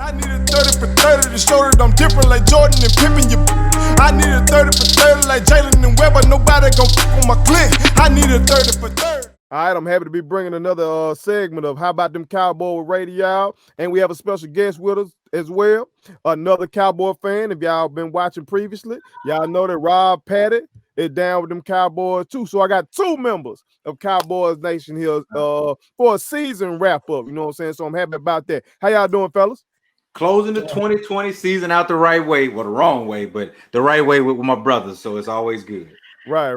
I need a 30 for 30 to show that I'm different like Jordan and Pippen. I need a 30 for 30 like Jalen and Webber. Nobody gon' fuck on my click. I need a 30 for 30. All right, I'm happy to be bringing another segment of How About Them Cowboys Radio. And we have a special guest with us as well, another Cowboy fan. If y'all been watching previously, y'all know that Rob Patty is down with them Cowboys too. So I got two members of Cowboys Nation here for a season wrap up. You know what I'm saying? So I'm happy about that. How y'all doing, fellas? Closing the 2020 season out the right way. Well, the wrong way, but the right way with my brothers. So it's always good. Right.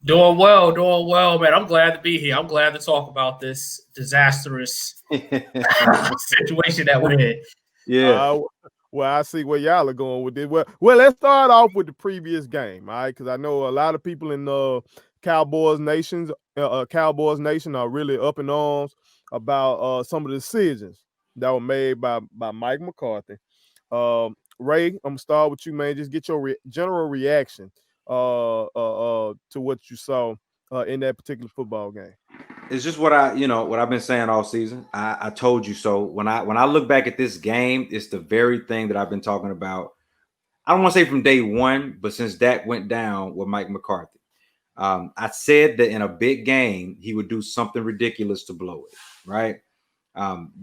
Doing well, man. I'm glad to be here. I'm glad to talk about this disastrous situation that we're in. Yeah. Well, I see where y'all are going with it. Well, let's start off with the previous game, all right? Because I know a lot of people in Cowboys Nation are really up in arms about some of the decisions that were made by Mike McCarthy. Ray, I'm gonna start with you, man. Just get your general reaction to what you saw in that particular football game. It's just what I've been saying all season. I told you so. When I look back at this game, it's the very thing that I've been talking about. I don't want to say from day one, but since Dak went down with Mike McCarthy, I said that in a big game he would do something ridiculous to blow it. Right?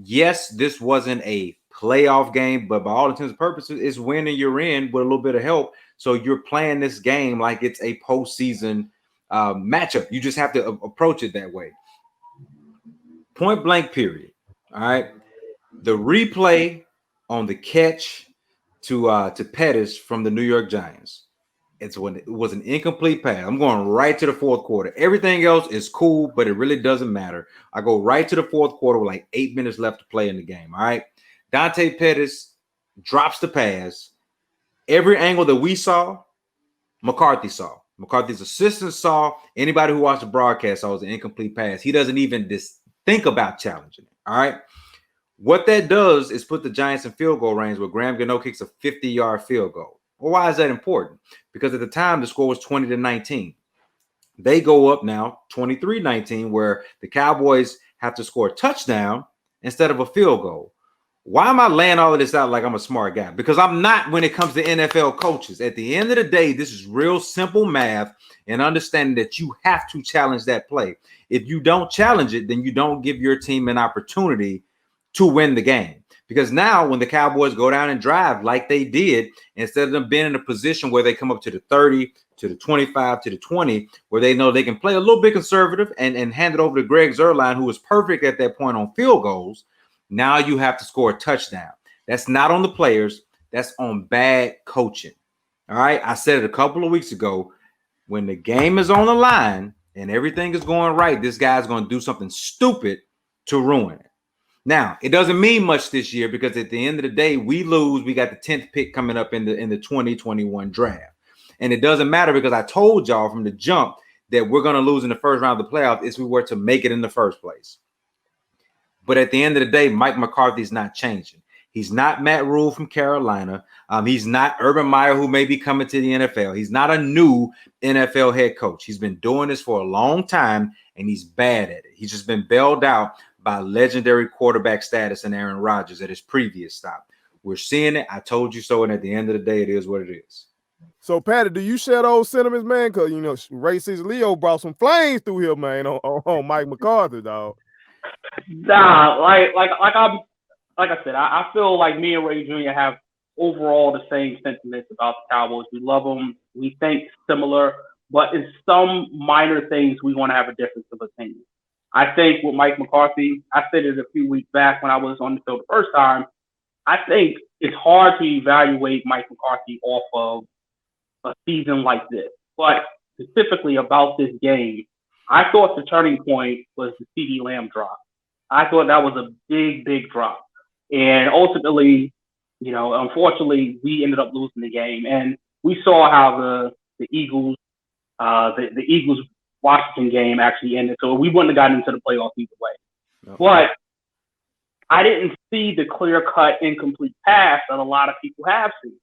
Yes, this wasn't a playoff game, but by all intents and purposes, it's winning you're in with a little bit of help. So you're playing this game like it's a postseason matchup. You just have to approach it that way. Point blank, period. All right. The replay on the catch to Pettis from the New York Giants. It was an incomplete pass. I'm going right to the fourth quarter. Everything else is cool, but it really doesn't matter. I go right to the fourth quarter with like 8 minutes left to play in the game. All right. Dante Pettis drops the pass. Every angle that we saw, McCarthy saw. McCarthy's assistant saw. Anybody who watched the broadcast saw it was an incomplete pass. He doesn't even think about challenging it. All right. What that does is put the Giants in field goal range where Graham Gano kicks a 50-yard field goal. Well, why is that important? Because at the time, the score was 20-19. They go up now 23-19, where the Cowboys have to score a touchdown instead of a field goal. Why am I laying all of this out like I'm a smart guy? Because I'm not when it comes to NFL coaches. At the end of the day, this is real simple math and understanding that you have to challenge that play. If you don't challenge it, then you don't give your team an opportunity to win the game. Because now when the Cowboys go down and drive like they did, instead of them being in a position where they come up to the 30, to the 25, to the 20, where they know they can play a little bit conservative and hand it over to Greg Zuerlein, who was perfect at that point on field goals, now you have to score a touchdown. That's not on the players. That's on bad coaching. All right. I said it a couple of weeks ago. When the game is on the line and everything is going right, this guy's going to do something stupid to ruin it. Now, it doesn't mean much this year because at the end of the day, we lose. We got the 10th pick coming up in the 2021 draft. And it doesn't matter because I told y'all from the jump that we're going to lose in the first round of the playoffs if we were to make it in the first place. But at the end of the day, Mike McCarthy's not changing. He's not Matt Rule from Carolina. He's not Urban Meyer, who may be coming to the NFL. He's not a new NFL head coach. He's been doing this for a long time, and he's bad at it. He's just been bailed out by legendary quarterback status and Aaron Rodgers at his previous stop. We're seeing it. I told you so, and at the end of the day, it is what it is. So, Patty, do you share those sentiments, man? Because, Ray C's Leo brought some flames through here, man, on Mike McCarthy, dog. Nah, like I said, I feel like me and Ray Jr. have overall the same sentiments about the Cowboys. We love them. We think similar, but in some minor things, we want to have a difference of opinion. I think with Mike McCarthy, I said it a few weeks back when I was on the field the first time, I think it's hard to evaluate Mike McCarthy off of a season like this. But specifically about this game, I thought the turning point was the CeeDee Lamb drop. I thought that was a big, big drop. And ultimately, unfortunately, we ended up losing the game. And we saw how the Eagles, the Eagles Washington game actually ended. So we wouldn't have gotten into the playoffs either way. Okay. But I didn't see the clear-cut incomplete pass that a lot of people have seen,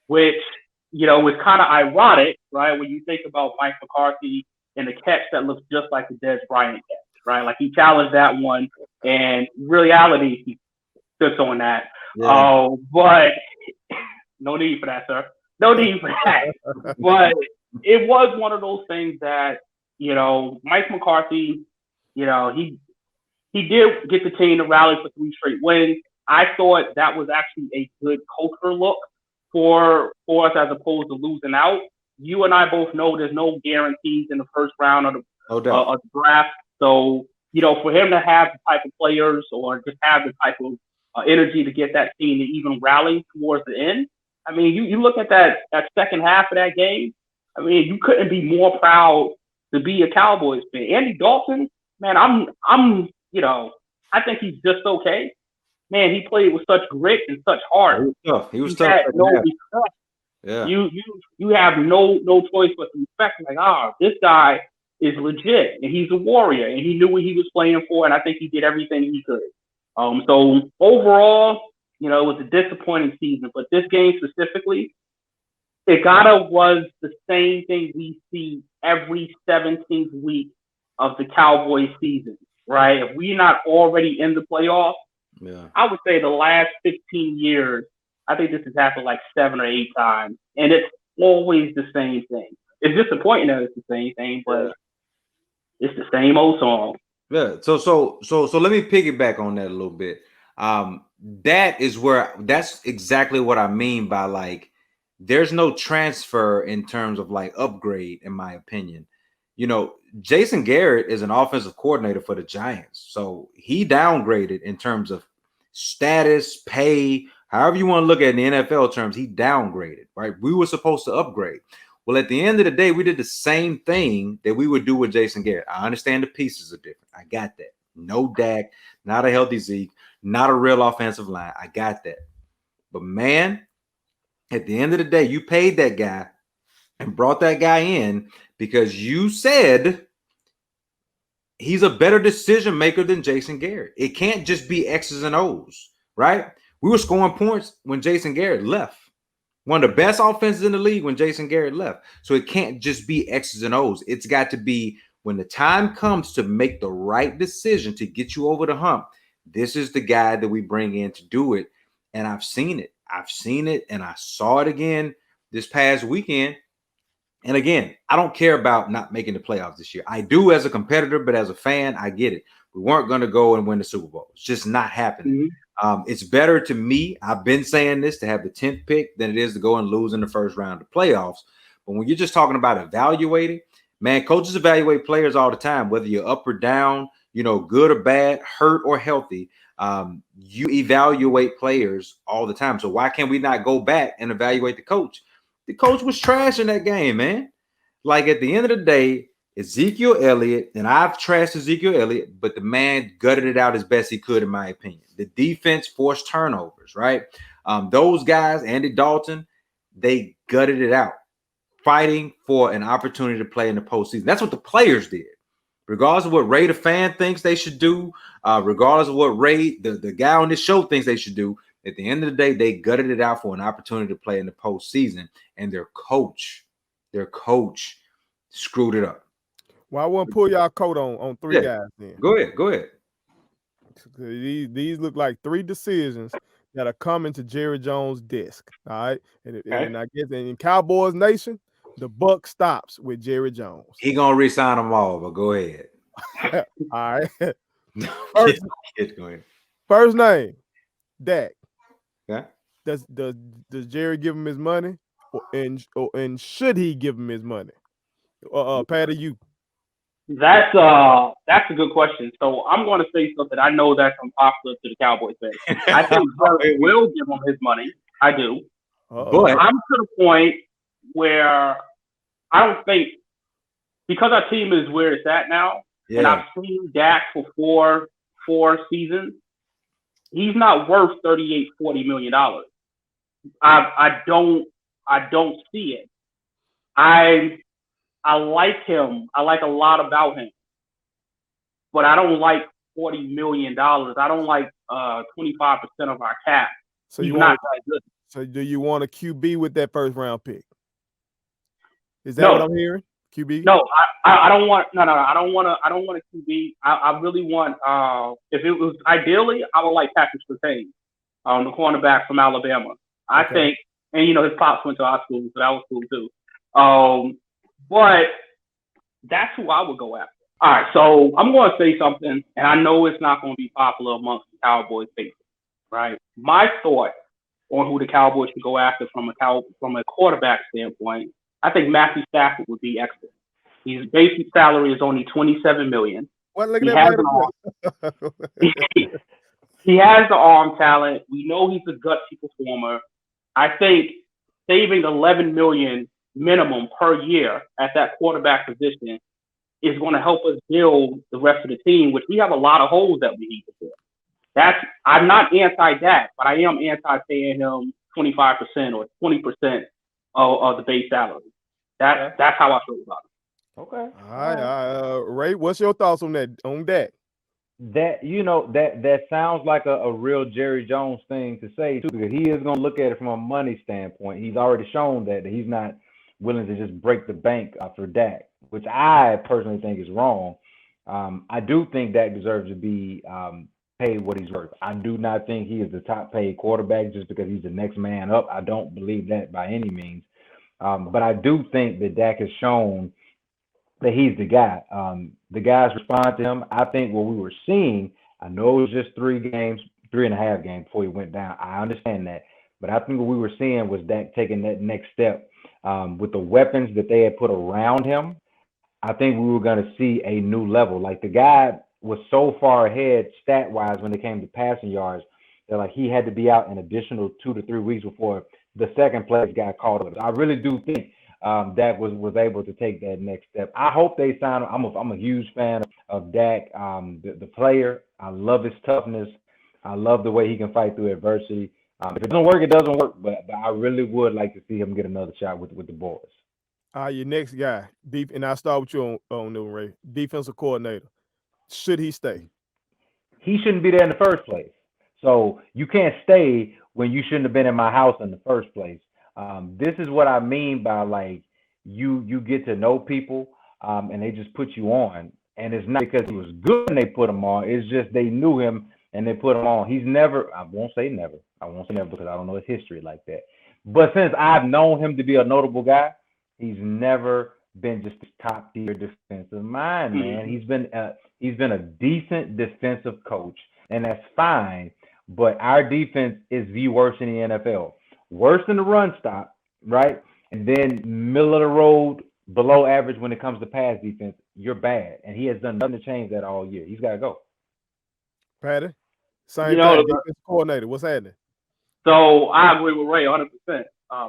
which, was kind of ironic, right? When you think about Mike McCarthy and the catch that looks just like the Dez Bryant catch, right? Like he challenged that one, and in reality, just on that. Yeah. But no need for that, sir. No need for that. But it was one of those things that, Mike McCarthy, he did get the team to rally for 3 straight wins. I thought that was actually a good culture look for us as opposed to losing out. You and I both know there's no guarantees in the first round of the draft. So, for him to have the type of players or just have the type of energy to get that team to even rally towards the end. I mean, you look at that second half of that game. I mean, you couldn't be more proud to be a Cowboys fan. Andy Dalton, man, I think he's just okay. Man, he played with such grit and such heart. He was tough. Yeah. You have no choice but to respect him. Like, this guy is legit and he's a warrior and he knew what he was playing for, and I think he did everything he could. So overall, it was a disappointing season, but this game specifically, it was the same thing we see every 17th week of the Cowboys season, right? If we're not already in the playoffs, I would say the last 15 years, I think this has happened like 7 or 8 times, and it's always the same thing. It's disappointing that it's the same thing, but it's the same old song. Yeah. So let me piggyback on that a little bit. That's exactly what I mean by like, there's no transfer in terms of like upgrade, in my opinion. Jason Garrett is an offensive coordinator for the Giants. So he downgraded in terms of status, pay, however you want to look at it in the NFL terms, he downgraded, right? We were supposed to upgrade. Well, at the end of the day, we did the same thing that we would do with Jason Garrett. I understand the pieces are different. I got that. No Dak, not a healthy Zeke, not a real offensive line. I got that. But man, at the end of the day, you paid that guy and brought that guy in because you said he's a better decision maker than Jason Garrett. It can't just be X's and O's, right? We were scoring points when Jason Garrett left. One of the best offenses in the league when Jason Garrett left. So it can't just be X's and O's. It's got to be when the time comes to make the right decision to get you over the hump. This is the guy that we bring in to do it. And I've seen it. And I saw it again this past weekend. And again, I don't care about not making the playoffs this year. I do as a competitor, but as a fan, I get it. We weren't going to go and win the Super Bowl. It's just not happening. Mm-hmm. It's better to me, I've been saying this, to have the 10th pick than it is to go and lose in the first round of playoffs. But when you're just talking about evaluating, man, coaches evaluate players all the time, whether you're up or down, good or bad, hurt or healthy. You evaluate players all the time. So why can't we not go back and evaluate the coach? The coach was trash in that game, man. Like at the end of the day, Ezekiel Elliott, and I've trashed Ezekiel Elliott, but the man gutted it out as best he could, in my opinion. The defense forced turnovers, right? Those guys, Andy Dalton, they gutted it out, fighting for an opportunity to play in the postseason. That's what the players did. Regardless of what Ray the fan thinks they should do, regardless of what Ray, the guy on this show, thinks they should do, at the end of the day, they gutted it out for an opportunity to play in the postseason, and their coach screwed it up. Well, I want to pull y'all coat on 3 guys then. Go ahead. These look like 3 decisions that are coming to Jerry Jones' desk. All right. And I guess in Cowboys Nation, the buck stops with Jerry Jones. He gonna re-sign them all, but go ahead. All right. Go ahead. First name, Dak. Yeah. Does Jerry give him his money, and should he give him his money? Patty, you. That's a good question. So I'm going to say something I know that's unpopular to the Cowboys fans. I think Jerry will give him his money. I do. But I'm to the point where I don't think, because our team is where it's at now, and I've seen Dak for four seasons, he's not worth $38-40 million. I don't see it. I like him. I like a lot about him. But I don't like $40 million. I don't like 25% of our cap. So he's not that good. So do you want a QB with that first round pick? Is that what I'm hearing? QB? No, I don't want I don't want a QB. I really want if it was ideally, I would like Patrick Surtain. the cornerback from Alabama. I think, and his pops went to our school, so that was cool too. But that's who I would go after. All right, so I'm going to say something, and I know it's not going to be popular amongst the Cowboys fans, right? My thought on who the Cowboys should go after from a quarterback standpoint, I think Matthew Stafford would be excellent. His basic salary is only $27 million. Well, look at that. He has the arm talent. We know he's a gutsy performer. I think saving $11 million minimum per year at that quarterback position is going to help us build the rest of the team, which we have a lot of holes that we need to fill. I'm not anti-Dak, but I am anti-paying him 25% or 20% of the base salary. That's how I feel about it. Okay. All right. Ray, what's your thoughts on that? On Dak? That sounds like a real Jerry Jones thing to say too, because he is going to look at it from a money standpoint. He's already shown that he's not willing to just break the bank for Dak, which I personally think is wrong. I do think Dak deserves to be paid what he's worth. I do not think he is the top paid quarterback just because he's the next man up. I don't believe that by any means. But I do think that Dak has shown that he's the guy. The guys respond to him. I think what we were seeing, I know it was just 3.5 games before he went down. I understand that. But I think what we were seeing was Dak taking that next step with the weapons that they had put around him. I think we were going to see a new level. Like, the guy was so far ahead stat-wise when it came to passing yards that, like, he had to be out an additional 2 to 3 weeks before the second place got called up. I really do think Dak was able to take that next step. I hope they sign him. I'm a huge fan of Dak, the player. I love his toughness. I love the way he can fight through adversity. If it doesn't work, it doesn't work. But I really would like to see him get another shot with the boys. Your next guy, deep, and I'll start with you on New Ray. Defensive coordinator. Should he stay? He shouldn't be there in the first place. So you can't stay when you shouldn't have been in my house in the first place. This is what I mean by, like, you get to know people and they just put you on. And it's not because he was good and they put him on. It's just they knew him and they put him on. He's never, I won't say never because I don't know his history like that. But since I've known him to be a notable guy, he's never been just a top tier defensive mind, man. He's been a decent defensive coach, and that's fine. But our defense is the worst in the NFL. Worse than the run stop, right? And then middle of the road, below average when it comes to pass defense. You're bad. And he has done nothing to change that all year. He's got to go. Patty, same thing, defensive coordinator. What's happening? So I agree with Ray 100%.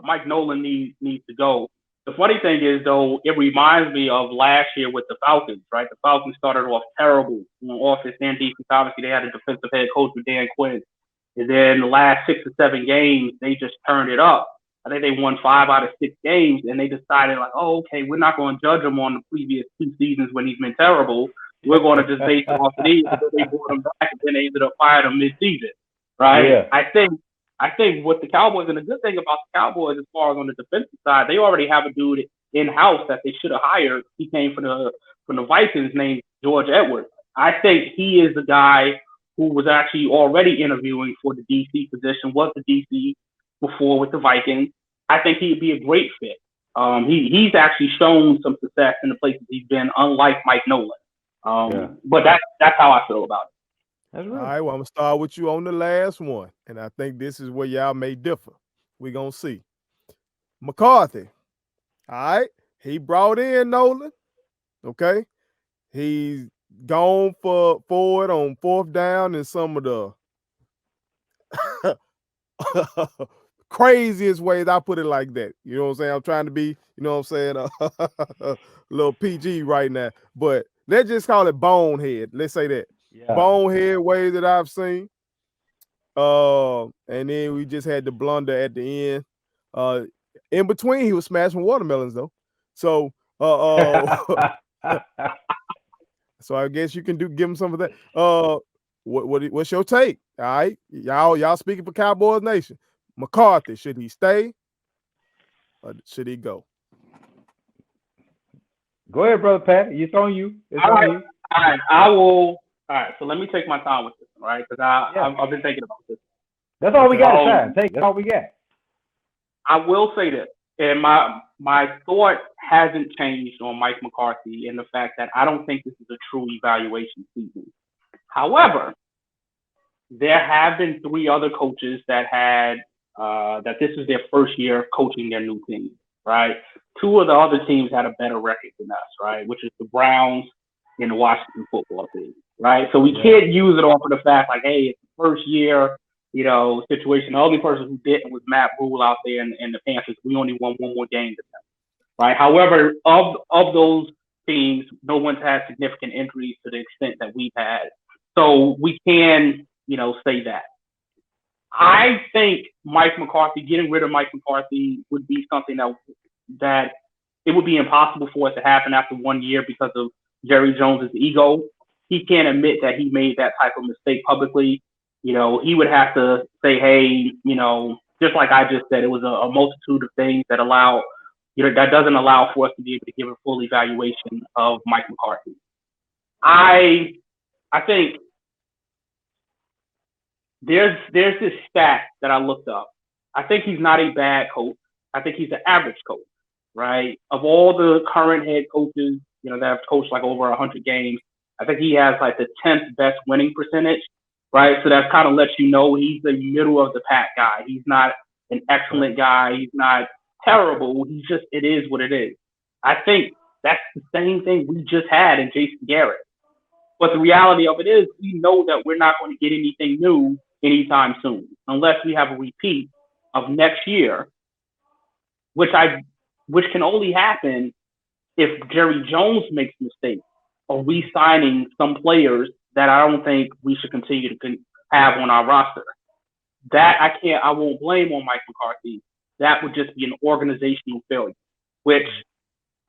Mike Nolan needs to go. The funny thing is, though, it reminds me of last year with the Falcons, right? The Falcons started off terrible on offense and defense. Obviously, they had a defensive head coach with Dan Quinn. And then the last 6 or 7 games, they just turned it up. I think they won 5 out of 6 games, and they decided, like, oh, okay, we're not going to judge him on the previous 2 seasons when he's been terrible. We're going to just base it off of these. So they brought him back, and then they ended up firing him mid-season, right? Yeah. I think what the Cowboys, and the good thing about the Cowboys as far as on the defensive side, they already have a dude in-house that they should have hired. He came from the Vikings named George Edwards. I think he is the guy who was actually already interviewing for the DC position, was the DC before with the Vikings. I think he'd be a great fit. He's actually shown some success in the places he's been, unlike Mike Nolan. But that's how I feel about it. All right, well, I'm going to start with you on the last one, and I think this is where y'all may differ. We're going to see. McCarthy, all right, he brought in Nolan, okay? He's gone forward on 4th down and some of the craziest ways. I put it like that. You know what I'm saying? I'm trying to be, you know what I'm saying, a little PG right now. But let's just call it bonehead. Let's say that. Yeah. Bonehead ways that I've seen. And then we just had the blunder at the end. In between, he was smashing watermelons, though. So so I guess you can give him some of that. What's your take? All right, y'all speaking for Cowboys Nation. McCarthy, should he stay or should he go? Go ahead, brother Pat. It's on you. All right, I will. All right, so let me take my time with this, right? Because I've been thinking about this. That's all we got to try and take. That's all we got. I will say this, and my thought hasn't changed on Mike McCarthy in the fact that I don't think this is a true evaluation season. However, there have been 3 other coaches that had that this is their first year coaching their new team, right? 2 of the other teams had a better record than us, right? Which is the Browns and the Washington football team, right? So we can't use it off of the fact like, hey, it's the first year, situation. The only person who didn't was Matt Rule out there in the Panthers. We only won 1 more game than them, right? However, of those teams, no one's had significant injuries to the extent that we've had. So we can, say that. I think Mike McCarthy, getting rid of Mike McCarthy would be something that it would be impossible for it to happen after 1 year because of Jerry Jones's ego. He can't admit that he made that type of mistake publicly. He would have to say, hey, just like I just said, it was a multitude of things that that doesn't allow for us to be able to give a full evaluation of Mike McCarthy. I think there's this stat that I looked up. I think he's not a bad coach. I think he's an average coach, right? Of all the current head coaches, that have coached like over 100 games, I think he has like the 10th best winning percentage, right? So that kind of lets you know he's the middle of the pack guy. He's not an excellent guy. He's not terrible. It is what it is. I think that's the same thing we just had in Jason Garrett. But the reality of it is we know that we're not going to get anything new anytime soon, unless we have a repeat of next year, which can only happen if Jerry Jones makes mistakes or re-signing some players that I don't think we should continue to have on our roster. That I won't blame on Mike McCarthy. That would just be an organizational failure, which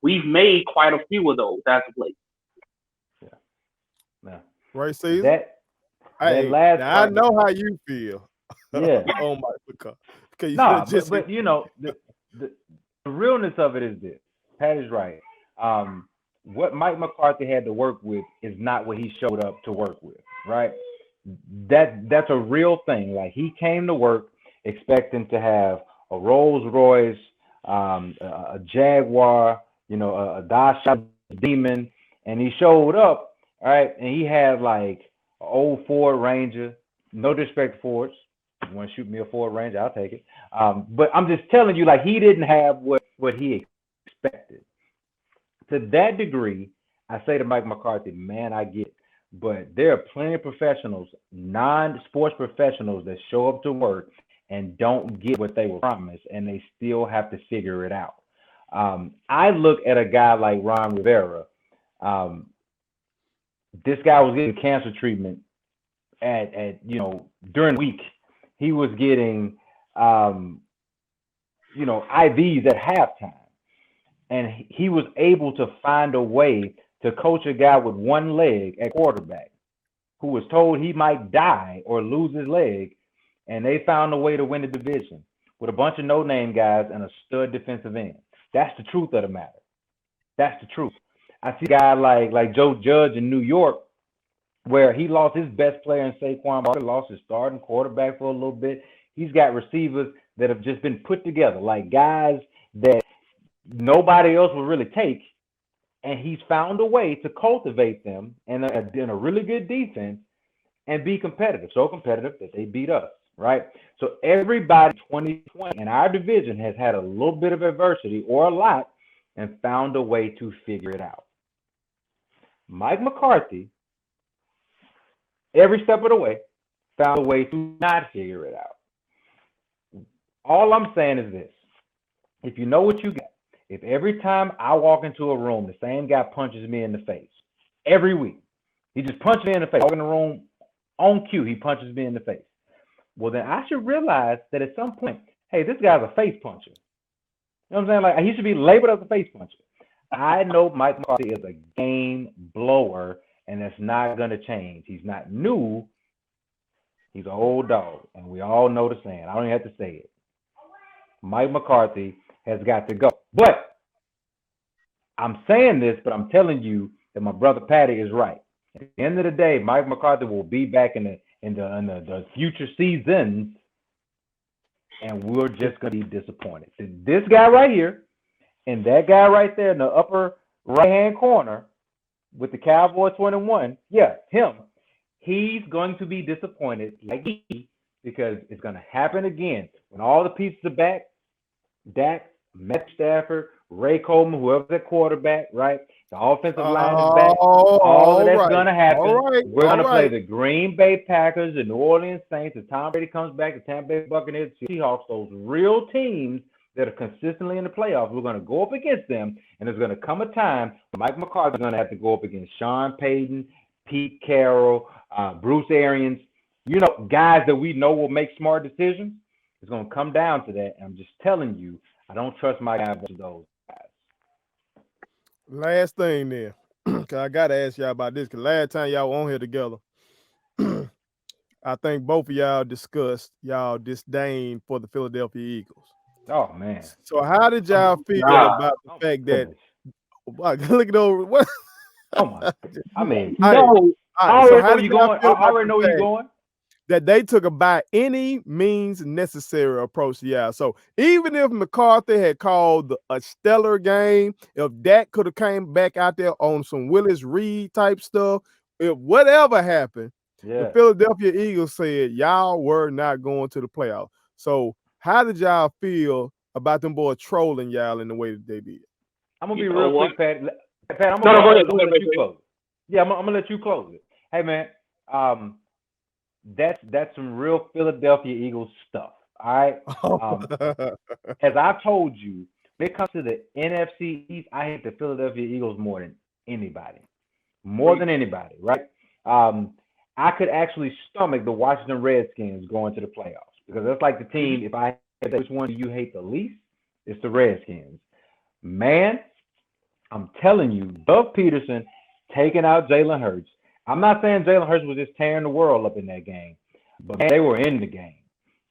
we've made quite a few of those as of late. Yeah. Right, Caesar? That last now I know how you feel. Yeah. Oh my God. But the realness of it is this. Pat is right. What Mike McCarthy had to work with is not what he showed up to work with, right? That's a real thing. Like, he came to work expecting to have a Rolls Royce, a Jaguar, a Dodge Demon, and he showed up, all right, and he had like an old Ford Ranger. No disrespect to Fords. If you want to shoot me a Ford Ranger, I'll take it. But I'm just telling you, like, he didn't have what he expected. To that degree, I say to Mike McCarthy, man, I get it. But there are plenty of professionals, non-sports professionals, that show up to work and don't get what they were promised, and they still have to figure it out. I look at a guy like Ron Rivera. This guy was getting cancer treatment at during the week. He was getting IVs at halftime. And he was able to find a way to coach a guy with one leg at quarterback who was told he might die or lose his leg, and they found a way to win the division with a bunch of no-name guys and a stud defensive end. That's the truth of the matter. That's the truth. I see a guy like Joe Judge in New York, where he lost his best player in Saquon Barkley, lost his starting quarterback for a little bit. He's got receivers that have just been put together, like guys that nobody else will really take, and he's found a way to cultivate them in a really good defense and be competitive, so competitive that they beat us, right? So everybody 2020 in our division has had a little bit of adversity or a lot and found a way to figure it out. Mike McCarthy, every step of the way, found a way to not figure it out. All I'm saying is this. If you know what you got, if every time I walk into a room, the same guy punches me in the face, every week, he just punches me in the face. I walk in the room, on cue, he punches me in the face. Well, then I should realize that at some point, hey, this guy's a face puncher. You know what I'm saying? Like, he should be labeled as a face puncher. I know Mike McCarthy is a game blower, and that's not going to change. He's not new. He's an old dog, and we all know the saying. I don't even have to say it. Mike McCarthy has got to go. But I'm saying this, but I'm telling you that my brother Patty is right. At the end of the day, Mike McCarthy will be back in the future seasons and we're just going to be disappointed. So this guy right here and that guy right there in the upper right-hand corner with the Cowboy 21, yeah, him. He's going to be disappointed like me because it's going to happen again. When all the pieces are back, Dak, Matt Stafford, Ray Coleman, whoever's at quarterback, right? The offensive line is back. All of that's going to happen. We're going to play the Green Bay Packers, the New Orleans Saints, if Tom Brady comes back, the Tampa Bay Buccaneers, the Seahawks, those real teams that are consistently in the playoffs. We're going to go up against them, and there's going to come a time when Mike McCarthy is going to have to go up against Sean Payton, Pete Carroll, Bruce Arians, guys that we know will make smart decisions. It's going to come down to that. And I'm just telling you, I don't trust my guys versus those guys. Last thing then, because I got to ask y'all about this, because last time y'all were on here together, I think both of y'all discussed y'all disdain for the Philadelphia Eagles. Oh, man. So how did y'all feel about the fact that look at over what? Oh my! I mean, no. I already know where you're going. That they took a by any means necessary approach to y'all. So even if McCarthy had called a stellar game, if Dak could have came back out there on some Willis Reed type stuff, if whatever happened, the Philadelphia Eagles said y'all were not going to the playoffs. So how did y'all feel about them boys trolling y'all in the way that they did? I'm gonna be real quick, Pat. Pat, I'm gonna let you close. Yeah, I'm gonna let you close it. Hey, man, that's some real Philadelphia Eagles stuff. All right. As I've told you, when it comes to the NFC East, I hate the Philadelphia Eagles more than anybody. Right? I could actually stomach the Washington Redskins going to the playoffs because that's like the team. If I had which one do you hate the least, it's the Redskins. Man, I'm telling you, Doug Peterson taking out Jalen Hurts. I'm not saying Jalen Hurts was just tearing the world up in that game, but man, they were in the game.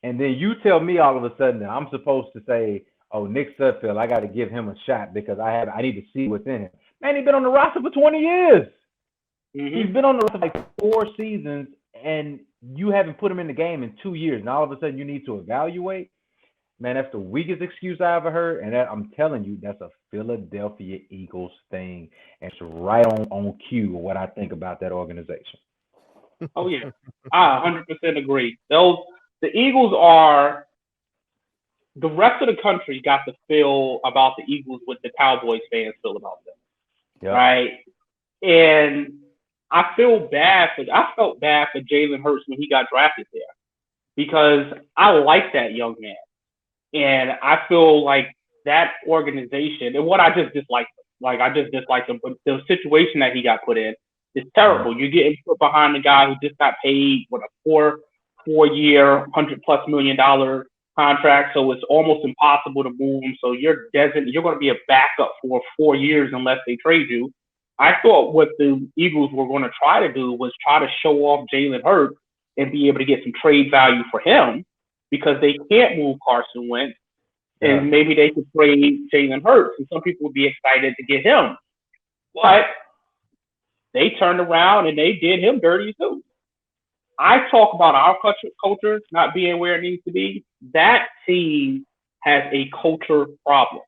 And then you tell me all of a sudden that I'm supposed to say, oh, Nick Sudfeld, I got to give him a shot because I need to see within him. Man, he's been on the roster for 20 years. He's been on the roster like 4 seasons, and you haven't put him in the game in 2 years. And all of a sudden you need to evaluate. Man, that's the weakest excuse I ever heard. And I'm telling you, that's a Philadelphia Eagles thing. And it's right on cue with what I think about that organization. Oh, yeah. I 100% agree. The Eagles are – the rest of the country got to feel about the Eagles what the Cowboys fans feel about them. Yep. Right? And I felt bad for Jalen Hurts when he got drafted there because I like that young man. And I feel like that organization, and what I just dislike him, but the situation that he got put in is terrible. You're getting put behind the guy who just got paid with a four-year, $100+ million contract, so it's almost impossible to move him. So you're going to be a backup for 4 years unless they trade you. I thought what the Eagles were going to try to do was try to show off Jalen Hurts and be able to get some trade value for him, because they can't move Carson Wentz, and maybe they could trade Jalen Hurts, and some people would be excited to get him. But they turned around and they did him dirty too. I talk about our culture not being where it needs to be. That team has a culture problem,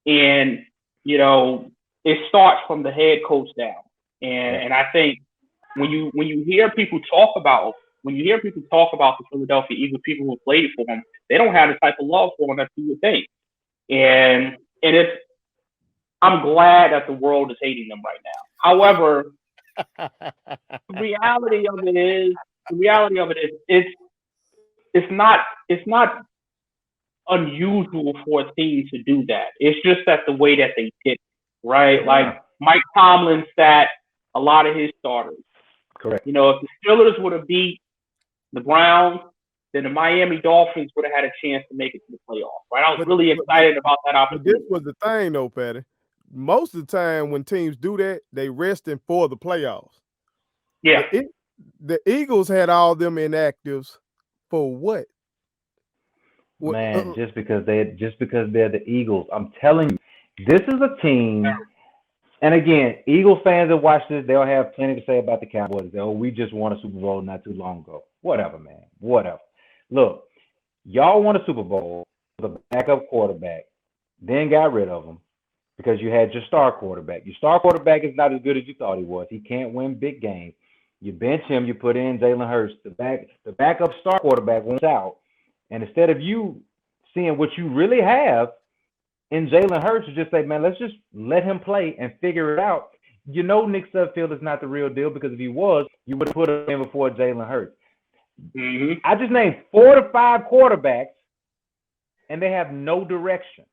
and it starts from the head coach down. And I think when you hear people talk about the Philadelphia Eagles, people who played for them, they don't have the type of love for them that you would think. And I'm glad that the world is hating them right now. However, the reality of it is it's not unusual for a team to do that. It's just that the way that they did it, right? Yeah. Like Mike Tomlin sat a lot of his starters. Correct. If the Steelers would have beat the Browns, then the Miami Dolphins would have had a chance to make it to the playoffs, right? I was really excited about that opportunity. But this was the thing, though, Patty. Most of the time when teams do that, they resting for the playoffs. Yeah. The Eagles had all them inactives for what? Man, just because they're the Eagles. I'm telling you, this is a team. And again, Eagles fans that watch this, they'll have plenty to say about the Cowboys. We just won a Super Bowl not too long ago. Whatever, man. Whatever. Look, Y'all won a Super Bowl with a backup quarterback, then got rid of him because you had your star quarterback. Your star quarterback is not as good as you thought he was. He can't win big games. You bench him, you put in Jalen Hurts. The backup star quarterback went out. And instead of you seeing what you really have in Jalen Hurts, you just say, man, let's just let him play and figure it out. You know Nick Sudfeld is not the real deal because if he was, you would have put him in before Jalen Hurts. Mm-hmm. I just named 4 to 5 quarterbacks, and they have no direction.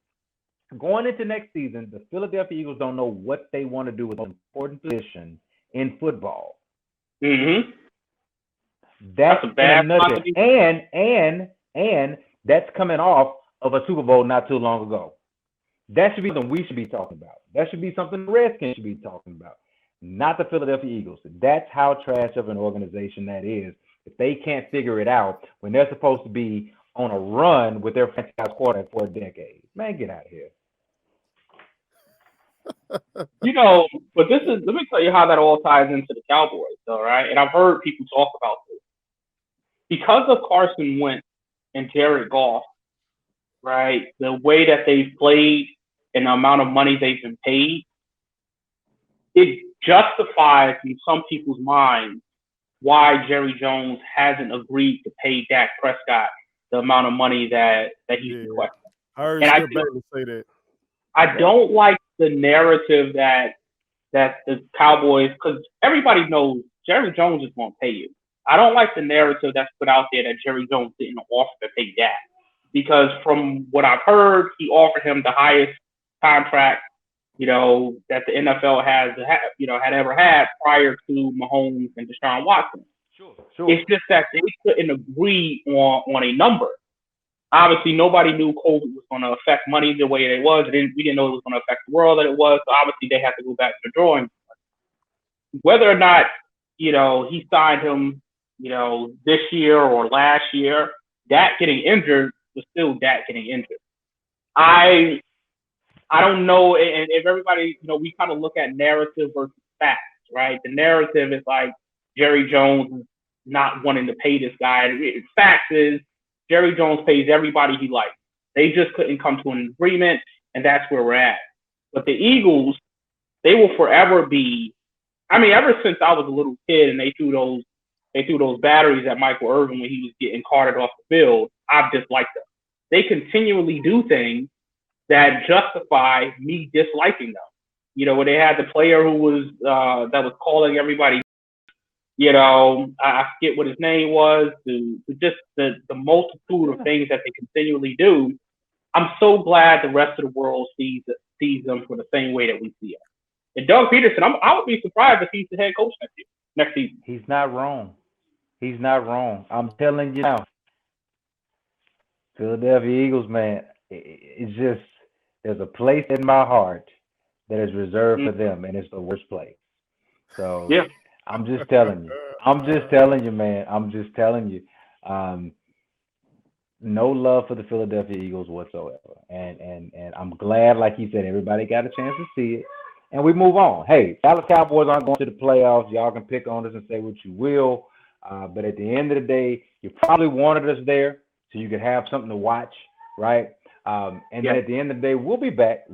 Going into next season, the Philadelphia Eagles don't know what they want to do with an important position in football. Mm-hmm. That's a bad in a nutshell. And that's coming off of a Super Bowl not too long ago. That should be something we should be talking about. That should be something the Redskins should be talking about, not the Philadelphia Eagles. That's how trash of an organization that is. If they can't figure it out when they're supposed to be on a run with their franchise quarterback for a decade. Man, get out of here. But let me tell you how that all ties into the Cowboys, though, right? And I've heard people talk about this. Because of Carson Wentz and Jared Goff, right, the way that they've played and the amount of money they've been paid, it justifies in some people's minds why Jerry Jones hasn't agreed to pay Dak Prescott the amount of money that he's requesting. I say that. I don't like the narrative that the Cowboys, because everybody knows Jerry Jones is going to pay you. I don't like the narrative that's put out there that Jerry Jones didn't offer to pay Dak, because from what I've heard, he offered him the highest contract, that the NFL had ever had prior to Mahomes and Deshaun Watson. Sure. It's just that they couldn't agree on a number. Obviously, nobody knew COVID was going to affect money the way it was. We didn't know it was going to affect the world that it was. So obviously, they had to go back to the drawing board. Whether or not, he signed him, this year or last year, Dak getting injured was still Dak getting injured. I don't know. And if everybody, we kind of look at narrative versus facts, right? The narrative is like Jerry Jones is not wanting to pay this guy. Facts is Jerry Jones pays everybody he likes. They just couldn't come to an agreement, and that's where we're at. But the Eagles, they will forever be. Ever since I was a little kid and they threw those batteries at Michael Irvin when he was getting carted off the field, I've disliked them. They continually do things that justify me disliking them. When they had the player who was that was calling everybody, I forget what his name was, just the multitude of things that they continually do. I'm so glad the rest of the world sees them for the same way that we see them. And Doug Peterson, I would be surprised if he's the head coach next season. He's not wrong. I'm telling you now. Philadelphia Eagles, man, it's just, there's a place in my heart that is reserved for them, and it's the worst place. So yeah. I'm just telling you, man. I'm just telling you. No love for the Philadelphia Eagles whatsoever. And I'm glad, like you said, everybody got a chance to see it. And we move on. Hey, Dallas Cowboys aren't going to the playoffs. Y'all can pick on us and say what you will. But at the end of the day, you probably wanted us there so you could have something to watch, right? Then at the end of the day, we'll be back.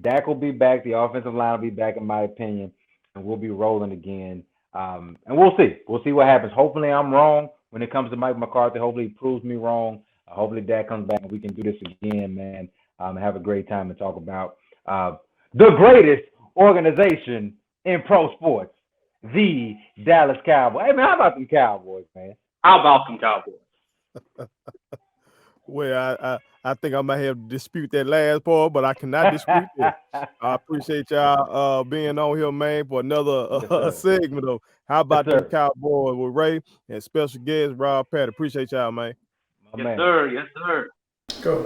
Dak will be back. The offensive line will be back, in my opinion. And we'll be rolling again. And we'll see. We'll see what happens. Hopefully I'm wrong when it comes to Mike McCarthy. Hopefully he proves me wrong. Hopefully Dak comes back and we can do this again, man. Have a great time and talk about the greatest organization in pro sports, the Dallas Cowboys. Hey, man, how about them Cowboys, man? How about them Cowboys? Well, I think I might have to dispute that last part, but I cannot dispute it. I appreciate y'all being on here, man, for another segment of How About Them Cowboys with Ray and special guest Rob Patty. Appreciate y'all, man. Yes, sir. Go.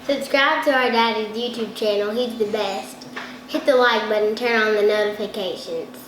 Subscribe to our daddy's YouTube channel. He's the best. Hit the like button, turn on the notifications.